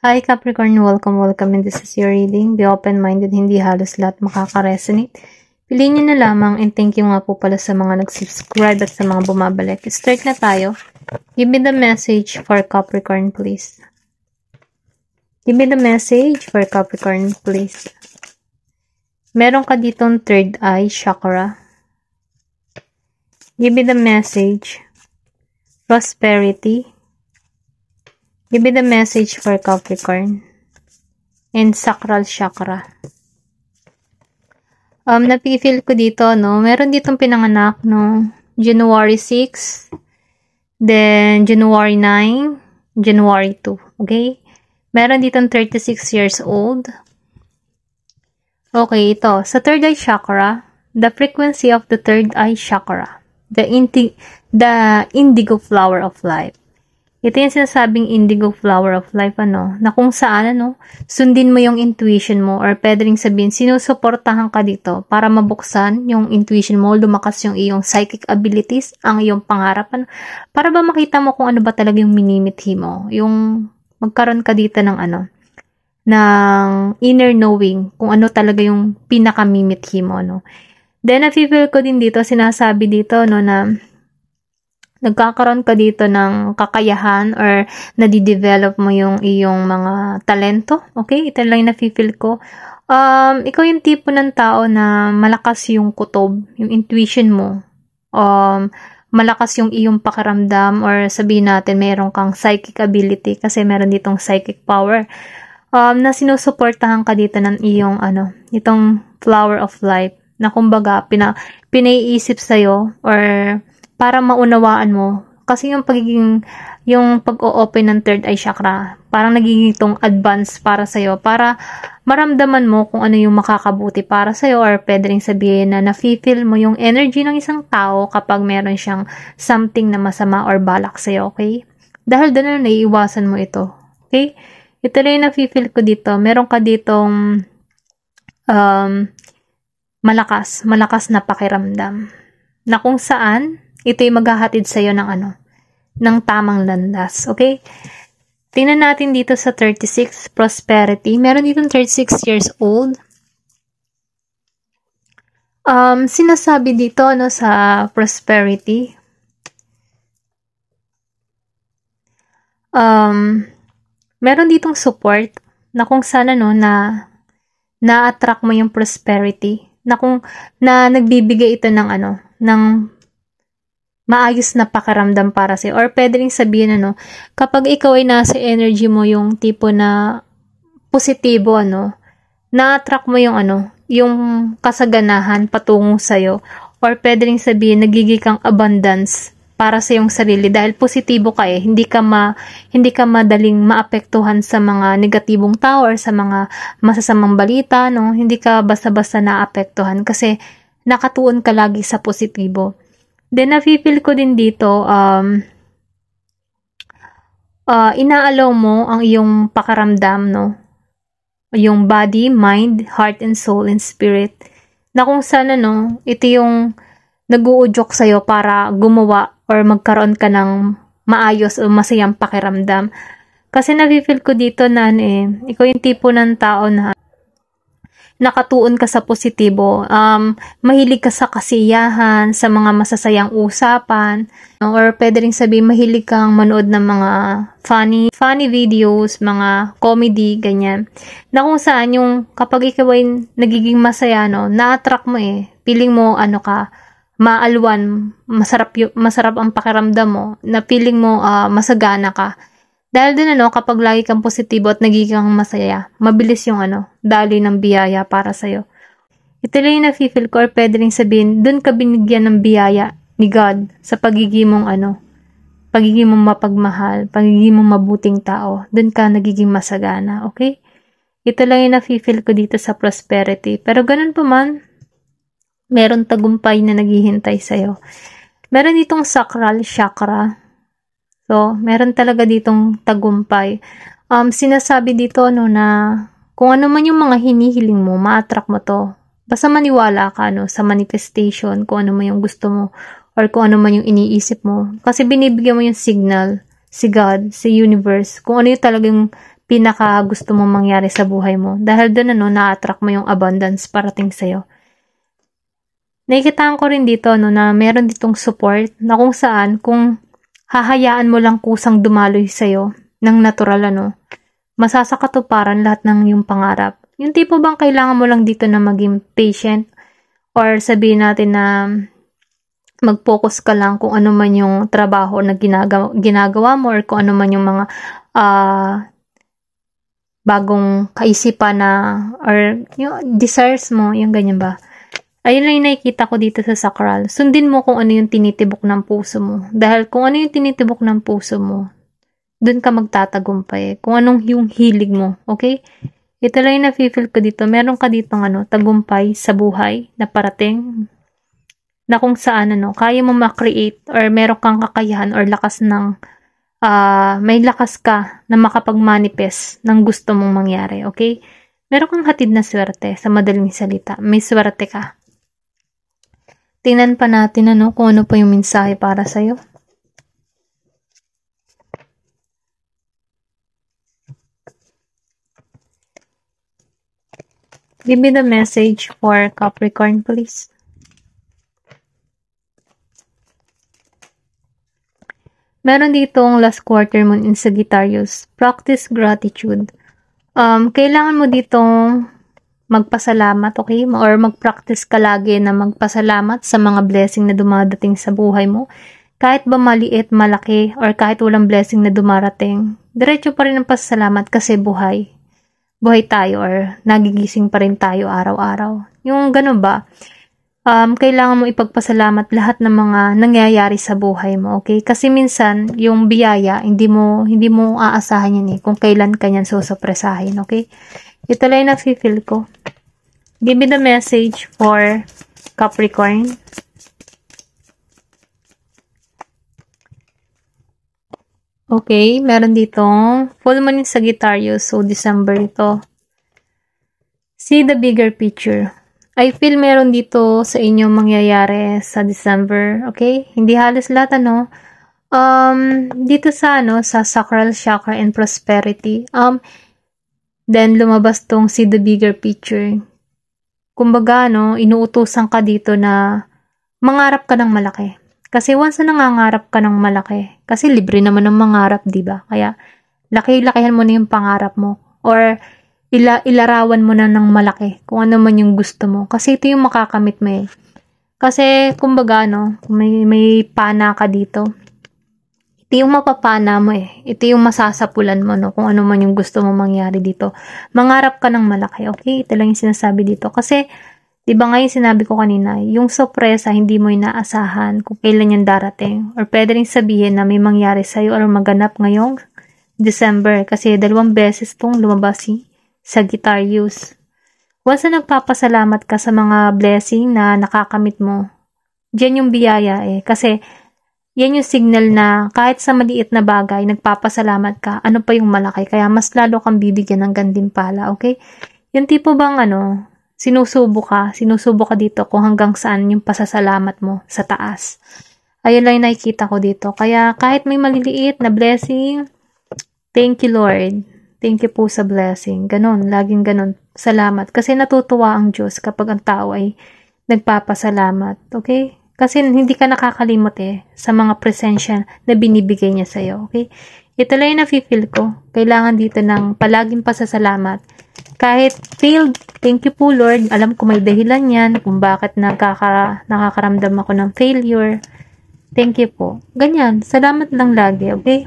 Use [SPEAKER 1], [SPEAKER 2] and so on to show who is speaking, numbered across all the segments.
[SPEAKER 1] Hi Capricorn, welcome and this is your reading. Be open-minded, hindi halos lahat makaka-resonate. Piliin nyo na lamang and thank you nga po pala sa mga nag-subscribe at sa mga bumabalik. Start na tayo. Give me the message for Capricorn, please. Give me the message for Capricorn, please. Meron ka ditong third eye chakra. Give me the message. Prosperity. Give me the message for Capricorn. And sacral chakra. Napifeel ko dito, no? Meron ditong pinanganak, no? January 6, then January 9, January 2. Okay? Meron ditong 36 years old. Okay, ito. Sa third eye chakra, the frequency of the third eye chakra, the indigo flower of life. Ito yung sinasabing indigo flower of life, na kung saan, sundin mo yung intuition mo or pwede rin sabihin, sinusuportahan ka dito para mabuksan yung intuition mo, lumakas yung iyong psychic abilities, ang iyong pangarap, para ba makita mo kung ano ba talaga yung minimithi mo, yung magkaroon ka dito ng ng inner knowing, kung ano talaga yung pinakamimithi mo, Then, na-feel ko din dito, sinasabi dito, na nagkakaroon ka dito ng kakayahan or nadidevelop mo yung iyong mga talento. Okay? Ito lang yung na-feel ko. Ikaw yung tipo ng tao na malakas yung kutob, yung intuition mo. Malakas yung iyong pakiramdam or sabihin natin mayroon kang psychic ability kasi meron ditong psychic power. Na sinusuportahan ka dito ng iyong itong flower of life na kumbaga pinaiisip sa'yo or para maunawaan mo. Kasi yung pag-o-open ng third eye chakra, parang nagiging itong advance para sa'yo, para maramdaman mo kung ano yung makakabuti para sa'yo, or pwede rin sabihin na na-feel mo yung energy ng isang tao kapag meron siyang something na masama or balak sa'yo, okay? Dahil doon na naiiwasan mo ito, okay? Ito lang yung na-feel ko dito. Meron ka ditong malakas na pakiramdam, na kung saan ito yung maghahatid sa'yo ng tamang landas. Okay? Tingnan natin dito sa 36, prosperity. Meron dito 36 years old. Sinasabi dito, sa prosperity. Meron ditong support na kung sana, na-attract mo yung prosperity. Na nagbibigay ito ng maayos na pakiramdam para sa'yo. Or pwede rin sabihin, kapag ikaw ay nasa energy mo yung tipo na positibo, na-attract mo yung kasaganahan patungo sa'yo. Or pwede rin sabihin, nagiging kang abundance para sa iyong sarili. Dahil positibo ka hindi ka madaling maapektuhan sa mga negatibong tao or sa mga masasamang balita, Hindi ka basta-basta naapektuhan kasi nakatuon ka lagi sa positibo. Then, na-feel ko din dito, inaalaw mo ang iyong pakaramdam, yung body, mind, heart, and soul, and spirit, na kung sana, ito yung nag-uudyok sa'yo para gumawa or magkaroon ka ng maayos o masayang pakiramdam. Kasi na-feel ko dito na, ikaw yung tipo ng tao na nakatuon ka sa positibo, mahilig ka sa kasiyahan, sa mga masasayang usapan, or pwede rin sabihin mahilig kang manood ng mga funny videos, mga comedy, ganyan. Na kung saan yung kapag ikaw ay nagiging masaya, na-attract mo feeling mo maalwan, masarap ang pakiramdam mo, na feeling mo masagana ka. Dahil din kapag lagi kang positibo at nagiging kang masaya, mabilis yung dali ng biyaya para sa'yo. Ito lang yung na-feel ko, or pwede rin sabihin, dun ka binigyan ng biyaya ni God sa pagiging mong pagiging mong mapagmahal, pagiging mong mabuting tao. Dun ka nagiging masagana, okay? Ito lang yung na-feel ko dito sa prosperity. Pero ganun pa man, meron tagumpay na naghihintay sa'yo. Meron ditong sacral chakra. So, meron talaga ditong tagumpay. Sinasabi dito, na kung ano man yung mga hinihiling mo, ma-attract mo to. Basta maniwala ka, sa manifestation, kung ano man yung gusto mo, or kung ano man yung iniisip mo. Kasi binibigyan mo yung signal, si God, si universe, kung ano yung talagang pinaka gusto mong mangyari sa buhay mo. Dahil doon na-attract mo yung abundance parating sa'yo. Nakikitaan ko rin dito na meron ditong support na kung saan, kung hahayaan mo lang kusang dumaloy sa'yo ng natural masasakatuparan lahat ng yung pangarap. Yung tipo bang kailangan mo lang dito na maging patient or sabihin natin na mag-focus ka lang kung ano man yung trabaho na ginagawa mo or kung ano man yung mga bagong kaisipan na or yung desires mo, yung ganyan ba. Ayun lang yung nakikita ko dito sa sacral. Sundin mo kung ano yung tinitibok ng puso mo. Dahil kung ano yung tinitibok ng puso mo, dun ka magtatagumpay. Kung anong yung hilig mo, okay? Ito lang yung nafe-feel ko dito. Meron ka ditong tagumpay sa buhay na parating na kung saan kaya mo ma-create or meron kang kakayahan or lakas ng may lakas ka na makapag-manifest ng gusto mong mangyari, okay? Meron kang hatid na swerte sa madaling salita. May swerte ka. Tingnan pa natin kung ano pa yung mensahe para sa'yo. Give me the message for Capricorn, please. Meron ditong last quarter moon in Sagittarius. Practice gratitude. Kailangan mo ditong magpasalamat, okay? Or mag-practice ka lagi na magpasalamat sa mga blessing na dumadating sa buhay mo. Kahit ba maliit, malaki, or kahit walang blessing na dumarating, diretso pa rin ang pasalamat kasi buhay. Buhay tayo or nagigising pa rin tayo araw-araw. Yung ganun ba? Kailangan mo ipagpasalamat lahat ng mga nangyayari sa buhay mo, okay? Kasi minsan, yung biyaya, hindi mo aasahan yan kung kailan ka yan susupresahin, okay? Ito lang yung nafe-feel ko. Give me the message for Capricorn. Okay, meron ditong full moon in Sagittarius, so December ito. See the bigger picture. I feel meron dito sa inyo mangyayari sa December, okay? Hindi halos lahat, dito sa, sa sacral chakra and prosperity, then lumabas tong see the bigger picture. Kumbaga, inuutusan ka dito na mangarap ka ng malaki. Kasi once na nangangarap ka ng malaki, kasi libre naman ng mangarap, di ba? Kaya, laki-lakihan mo na yung pangarap mo. Or, ilarawan mo na ng malaki kung ano man yung gusto mo. Kasi ito yung makakamit mo Kasi, kumbaga, may pana ka dito. Ito yung mapapana mo Ito yung masasapulan mo, kung ano man yung gusto mo mangyari dito. Mangarap ka ng malaki, okay? Ito lang yung sinasabi dito. Kasi, diba nga yung sinabi ko kanina, yung sorpresa, hindi mo inaasahan kung kailan yung darating. Or pwede rin sabihin na may mangyari sa'yo or maganap ngayong December. Kasi 2 beses tong lumabas si Sagittarius. Once na nagpapasalamat ka sa mga blessing na nakakamit mo, dyan yung biyaya Kasi, yan yung signal na kahit sa maliit na bagay, nagpapasalamat ka, ano pa yung malaki. Kaya mas lalo kang bibigyan ng gantimpala, okay? Yung tipo bang sinusubo ka dito kung hanggang saan yung pasasalamat mo sa taas. Ayun lang yung nakikita ko dito. Kaya kahit may maliliit na blessing, thank you Lord. Thank you po sa blessing. Ganon, laging ganon. Salamat. Kasi natutuwa ang Diyos kapag ang tao ay nagpapasalamat. Okay? Kasi hindi ka nakakalimot sa mga presensya na binibigay niya sa'yo. Okay? Ito lang yung nafe-feel ko. Kailangan dito ng palaging pasasalamat. Kahit failed, thank you po Lord. Alam ko may dahilan yan kung bakit nakakaramdam ako ng failure. Thank you po. Ganyan. Salamat lang lagi, okay?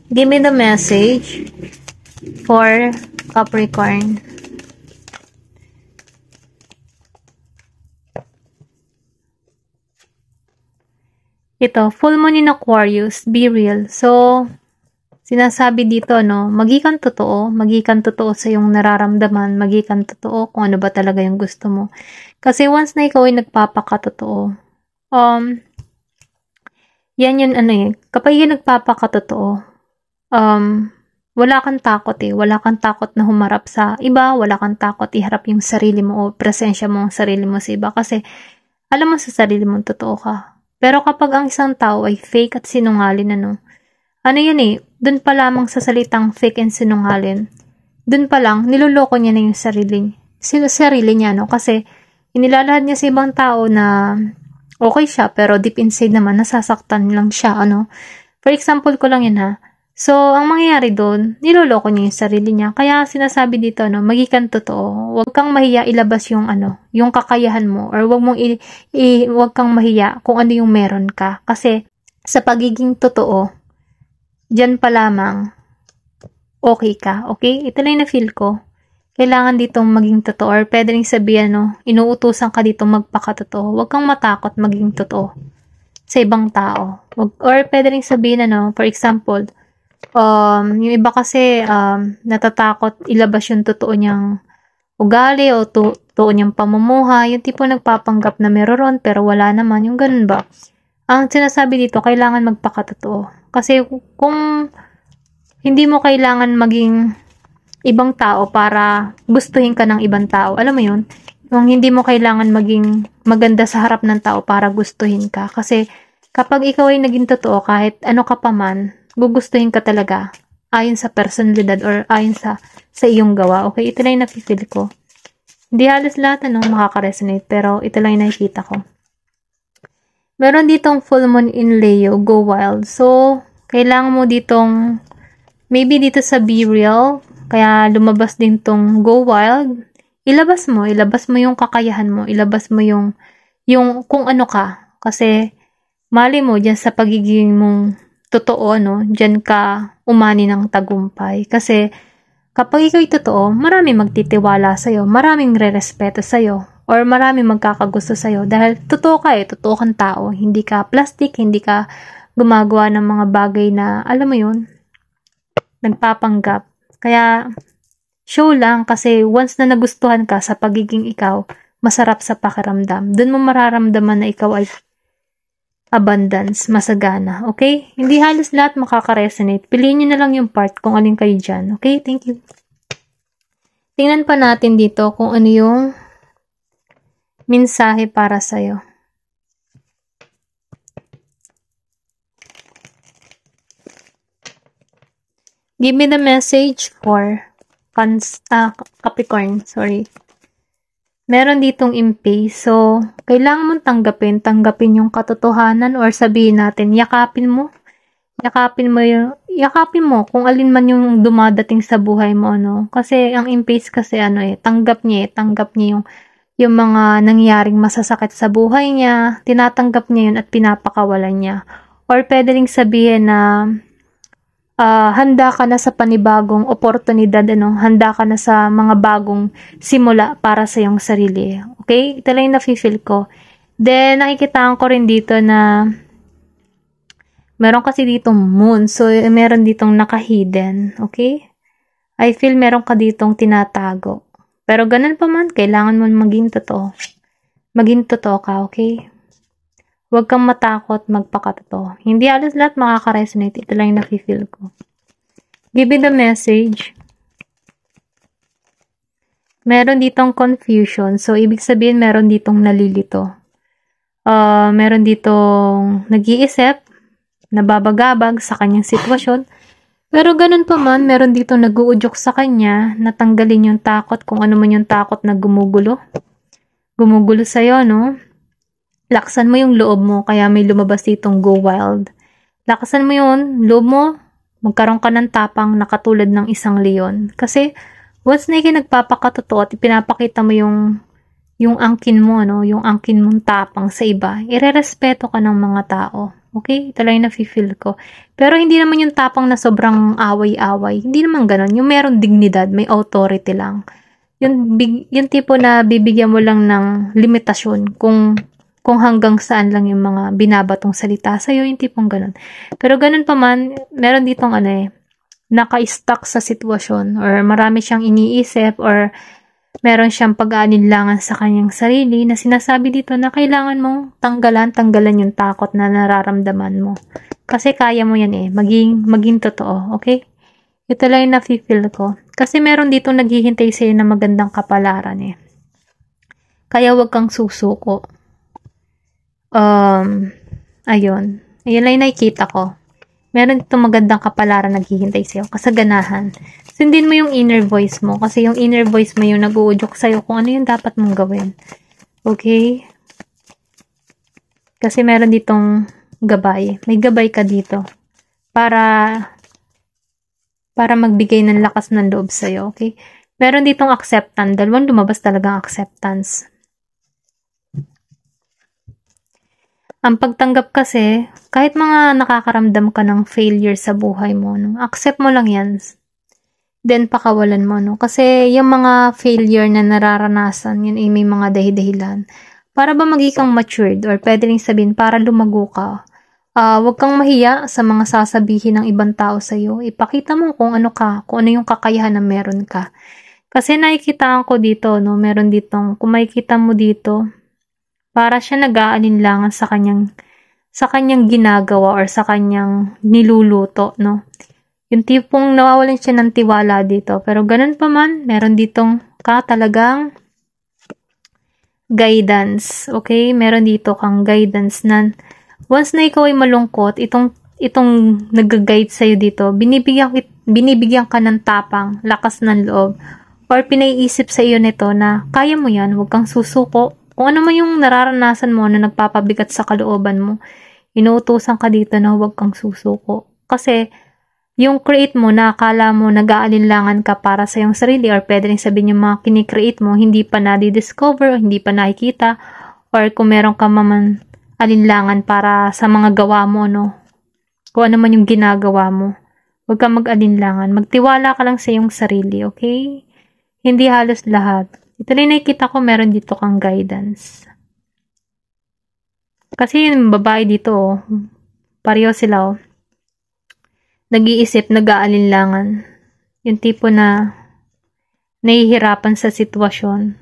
[SPEAKER 1] Give me the message for Capricorn. Ito, full moon in Aquarius, be real. So, sinasabi dito, magikan totoo sa iyong nararamdaman, magikan totoo kung ano ba talaga yung gusto mo. Kasi once na ikaw ay nagpapakatotoo, yan yun kapag yan nagpapakatotoo, wala kang takot wala kang takot na humarap sa iba, wala kang takot iharap yung sarili mo o presensya mo ang sarili mo sa iba kasi alam mo sa sarili mo totoo ka. Pero kapag ang isang tao ay fake at sinungaling Ano yan eh, dun pa lamang sa salitang fake and sinungaling, dun pa lang, niloloko niya na yung sarili niya, no? Kasi, inilalahad niya sa ibang tao na okay siya, pero deep inside naman, nasasaktan lang siya, ano? For example ko lang yan, ha? So, ang mangyayari doon, niloloko niya yung sarili niya. Kaya sinasabi dito, no, magikan totoo. Huwag kang mahiya ilabas yung yung kakayahan mo, or huwag kang mahiya kung ano yung meron ka. Kasi sa pagiging totoo, diyan pa lamang okay ka. Okay? Ito lang na feel ko. Kailangan ditong maging totoo, or pwede rin sabihin, no, inuutusan ka ditong magpakatotoo. Huwag kang matakot maging totoo sa ibang tao. Or pwede rin sabihin, for example, yung iba kasi natatakot ilabas yung totoo niyang ugali o totoo niyang pamumuhay, yung tipo nagpapanggap na meron pero wala naman, yung ganun ba? Ang sinasabi dito, kailangan magpakatotoo. Kasi kung hindi mo kailangan maging ibang tao para gustuhin ka ng ibang tao, alam mo yun? Kung hindi mo kailangan maging maganda sa harap ng tao para gustuhin ka. Kasi kapag ikaw ay naging totoo, kahit ano ka pa man, gugustuhin ka talaga ayon sa personalidad or ayon sa iyong gawa. Okay, ito lang yung nafe-feel ko. Hindi halos lahat makaka-resonate, pero ito lang yung nakikita ko. Meron ditong full moon in Leo, go wild. So, kailangan mo ditong, maybe dito sa Be Real, kaya lumabas din tong go wild. Ilabas mo yung kakayahan mo, ilabas mo yung kung ano ka. Kasi, mali mo dyan sa pagiging mong totoo, dyan ka umani ng tagumpay. Kasi, kapag ikaw'y totoo, maraming magtitiwala sa'yo, maraming re-respeto sa'yo, or maraming magkakagusto sa'yo. Dahil totoo ka totoo kang tao. Hindi ka plastic, hindi ka gumagawa ng mga bagay na, alam mo yun, nagpapanggap. Kaya, show lang kasi once na nagustuhan ka sa pagiging ikaw, masarap sa pakiramdam. Doon mo mararamdaman na ikaw ay abundance, masagana. Okay? Hindi halos lahat makaka-resonate. Piliin nyo na lang yung part kung alin kayo dyan. Okay? Thank you. Tingnan pa natin dito kung ano yung mensahe para sa'yo. Give me the message for Capricorn. Sorry. Meron ditong impay. So, kailangan mong tanggapin yung katotohanan, or sabihin natin, yakapin mo kung alin man yung dumadating sa buhay mo, Kasi, ang impay kasi, tanggap niya yung mga nangyaring masasakit sa buhay niya, tinatanggap niya yun at pinapakawalan niya. Or, pwede ring sabihin na, handa ka na sa panibagong oportunidad, handa ka na sa mga bagong simula para sa iyong sarili. Okay? Ito lang yung nafe-feel ko. Then, nakikitaan ko rin dito na meron kasi ditong moon. So, meron ditong naka-hidden. Okay? I feel meron ka ditong tinatago. Pero ganun pa man, kailangan mo maging totoo. Maging totoo ka, okay? Huwag kang matakot magpakatotoo. Hindi halos lahat makaka-resonate. Ito lang yung nafe-feel ko. Give me the message. Meron ditong confusion. So, ibig sabihin, meron ditong nalilito. Meron ditong nag-iisip, nababagabag sa kanyang sitwasyon. Pero ganun pa man, meron ditong nag-uudyok sa kanya na tanggalin yung takot, kung ano man yung takot na gumugulo. Gumugulo sa'yo, Laksan mo yung loob mo, kaya may lumabas ditong go wild. Lakasan mo yun, loob mo, magkaroon ka ng tapang na katulad ng isang leon. Kasi, once na nagpapakatotoo at pinapakita mo yung angkin mo, yung angkin mong tapang sa iba, irerespeto ka ng mga tao. Okay? Ito lang yung nafe-feel ko. Pero hindi naman yung tapang na sobrang away-away. Hindi naman ganun. Yung meron dignidad, may authority lang. Yung tipo na bibigyan mo lang ng limitasyon kung hanggang saan lang yung mga binabatong salita sa'yo, yung tipong ganun. Pero ganun pa man, meron ditong naka-stuck sa sitwasyon, or marami siyang iniisip, or meron siyang pag-aalinlangan sa kanyang sarili, na sinasabi dito na kailangan mong tanggalan yung takot na nararamdaman mo. Kasi kaya mo yan maging totoo, okay? Ito lang yung nafe-feel ko. Kasi meron ditong naghihintay sa'yo na magandang kapalaran Kaya wag kang susuko. Ayun. Ayun lang yung nakikita ko. Meron dito magandang kapalaran naghihintay sa'yo. Kasaganahan. Sundin mo yung inner voice mo. Kasi yung inner voice mo yung nag-uudyok sa'yo kung ano yung dapat mong gawin. Okay? Kasi meron ditong gabay. May gabay ka dito. Para magbigay ng lakas ng loob sa'yo. Okay? Meron ditong acceptance. Dalawang lumabas talagang acceptance. Ang pagtanggap kasi, kahit mga nakakaramdam ka ng failure sa buhay mo, no? Accept mo lang yan. Then, pakawalan mo, no? Kasi yung mga failure na nararanasan, yun ay may mga dahilan. Para ba maging kang matured, or pwede rin sabihin, para lumago ka, huwag kang mahiya sa mga sasabihin ng ibang tao sa'yo. Ipakita mo kung ano ka, kung ano yung kakayahan na meron ka. Kasi nakikitaan ko dito, no? Meron ditong, kung makikita mo dito, para siya nag-aalinlangan sa kanyang ginagawa or sa kanyang niluluto, no? Yung tipong nawawalan siya ng tiwala dito. Pero ganun pa man, meron ditong talagang guidance. Okay? Meron dito kang guidance na once na ikaw ay malungkot, itong nag-guide sa'yo dito, binibigyan ka ng tapang, lakas ng loob, or pinaiisip sa iyo nito na kaya mo yan, huwag kang susuko. Kung ano man yung nararanasan mo na nagpapabigat sa kalooban mo, inuutusan ka dito na huwag kang susuko. Kasi, yung create mo na akala mo nag-aalinlangan ka para sa iyong sarili, or pwede rin sabihin yung mga kinikreate mo, hindi pa na-discover, hindi pa nakikita, or kung meron ka man alinlangan para sa mga gawa mo, no? Kung ano man yung ginagawa mo, huwag kang mag-alinlangan. Magtiwala ka lang sa iyong sarili, okay? Hindi halos lahat. Ito rin nakikita ko, meron dito kang guidance. Kasi yung babae dito, oh, pareho sila, oh, nag-iisip, nag-aalinlangan. Yung tipo na nahihirapan sa sitwasyon,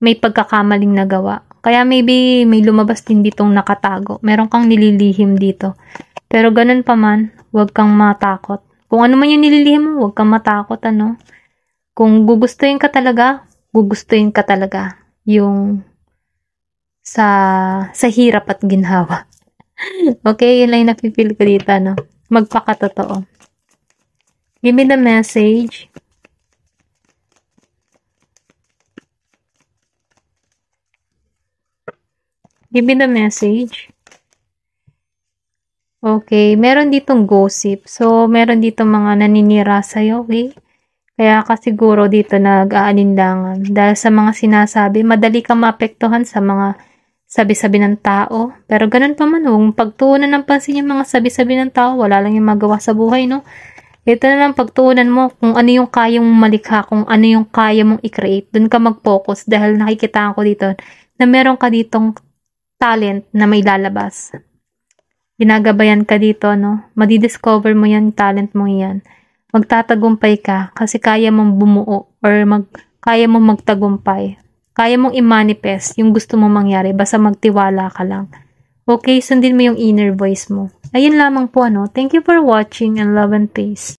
[SPEAKER 1] may pagkakamaling nagawa. Kaya maybe may lumabas din ditong nakatago. Meron kang nililihim dito. Pero ganun pa man, huwag kang matakot. Kung ano man yung nililihim mo, huwag kang matakot, ano. Kung gugustuhin ka talaga yung sa hirap at ginhawa. Okay, yun lang yung napipil ko dito, no? Magpakatotoo. Give me the message. Give me the message. Okay, meron ditong gossip. So, meron ditong mga naninira sa'yo, okay? Kaya ka siguro dito nag-aalinlangan. Dahil sa mga sinasabi, madali kang maapektuhan sa mga sabi-sabi ng tao. Pero ganun pa man, huwag pagtuunan ng pansin yung mga sabi-sabi ng tao. Wala lang yung magawa sa buhay, no? Ito na lang pagtuunan mo kung ano yung kaya mong malikha, kung ano yung kaya mong i-create. Doon ka mag-focus dahil nakikita ko dito na meron ka ditong talent na may lalabas. Ginagabayan ka dito, no? Madidiscover mo yan, talent mo yan. Magtatagumpay ka kasi kaya mong bumuo or kaya mong magtagumpay. Kaya mong i-manifest yung gusto mong mangyari basta magtiwala ka lang. Okay, sundin mo yung inner voice mo. Ayun lamang po, ano. Thank you for watching and love and peace.